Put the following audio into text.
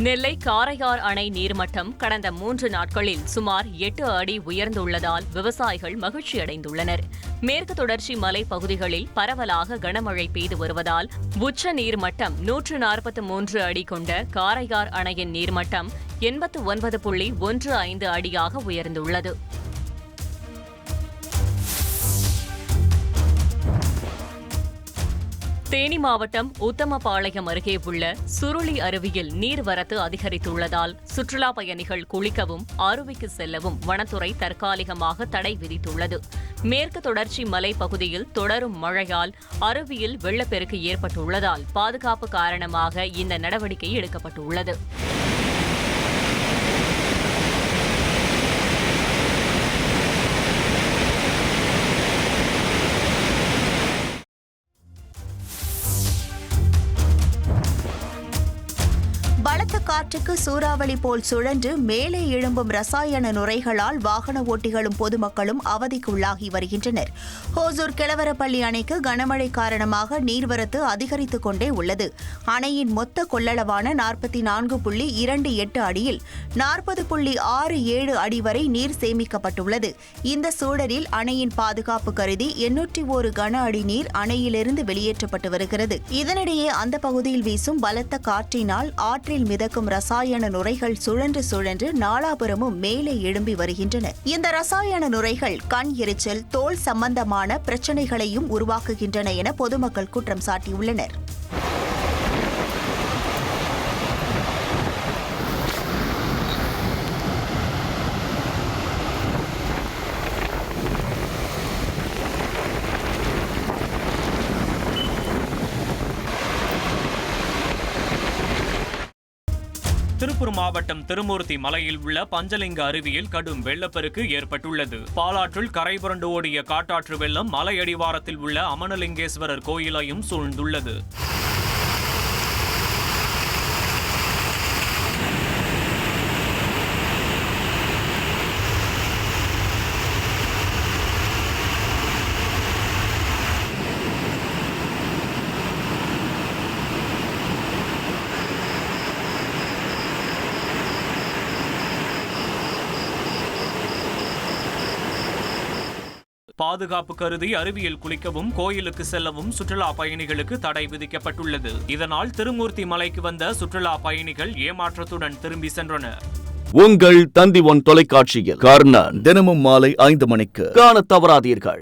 நெல்லை காரையார் அணை நீர்மட்டம் கடந்த 3 நாட்களில் சுமார் 8 அடி உயர்ந்துள்ளதால் விவசாயிகள் மகிழ்ச்சியடைந்துள்ளனர். மேற்கு தொடர்ச்சி மலை பகுதிகளில் பரவலாக கனமழை பெய்து வருவதால் உச்ச நீர்மட்டம் 143 அடி கொண்ட காரையார் அணையின் நீர்மட்டம் 89.15 அடியாக உயர்ந்துள்ளது. தேனி மாவட்டம் உத்தமபாளையம் அருகே உள்ள சுருளி அருவியில் நீர்வரத்து அதிகரித்துள்ளதால் சுற்றுலா பயணிகள் குளிக்கவும் அருவிக்கு செல்லவும் வனத்துறை தற்காலிகமாக தடை விதித்துள்ளது. மேற்கு தொடர்ச்சி மலை பகுதியில் தொடரும் மழையால் அருவியில் வெள்ளப்பெருக்கு ஏற்பட்டுள்ளதால் பாதுகாப்பு காரணமாக இந்த நடவடிக்கை எடுக்கப்பட்டுள்ளது. பலத்த காற்றுக்கு சூறாவளி போல் சுழன்று மேலே எழும்பும் ரசாயன நுரைகளால் வாகன ஓட்டிகளும் பொதுமக்களும் அவதிக்குள்ளாகி வருகின்றனர். ஹோசூர் கிழவரப்பள்ளி அணைக்கு கனமழை காரணமாக நீர்வரத்து அதிகரித்துக் கொண்டே உள்ளது. அணையின் மொத்த கொள்ளளவான 44.28 அடியில் 40.67 அடி வரை நீர் சேமிக்கப்பட்டுள்ளது. இந்த சூழலில் அணையின் பாதுகாப்பு கருதி 801 கன அடி நீர் அணையிலிருந்து வெளியேற்றப்பட்டு வருகிறது. இதனிடையே அந்த பகுதியில் வீசும் பலத்த காற்றினால் ஆற்றில் மிதக்கும் ரசாயன நுரைகள் சுழன்று நாலாபுரமும் மேலே எழும்பி வருகின்றன. இந்த ரசாயன நுரைகள் கண் எரிச்சல், தோல் சம்பந்தமான பிரச்சினைகளையும் உருவாக்குகின்றன என பொதுமக்கள் குற்றம் சாட்டியுள்ளனர். திருப்பூர் மாவட்டம் திருமூர்த்தி மலையில் உள்ள பஞ்சலிங்க அருவியில் கடும் வெள்ளப்பெருக்கு ஏற்பட்டுள்ளது. பாலாற்றில் கரை புரண்டு ஓடிய காட்டாற்று வெள்ளம் மலையடிவாரத்தில் உள்ள அமனலிங்கேஸ்வரர் கோயிலையும் சூழ்ந்துள்ளது. பாதுகாப்பு கருதி அருவியில் குளிக்கவும் கோயிலுக்கு செல்லவும் சுற்றுலா பயணிகளுக்கு தடை விதிக்கப்பட்டுள்ளது. இதனால் திருமூர்த்தி மலைக்கு வந்த சுற்றுலா பயணிகள் ஏமாற்றத்துடன் திரும்பி சென்றனர். உங்கள் தந்தி ஒன் தொலைக்காட்சியில் கர்ணன் தினமும் மாலை 5 மணிக்கு காணத் தவறாதீர்கள்.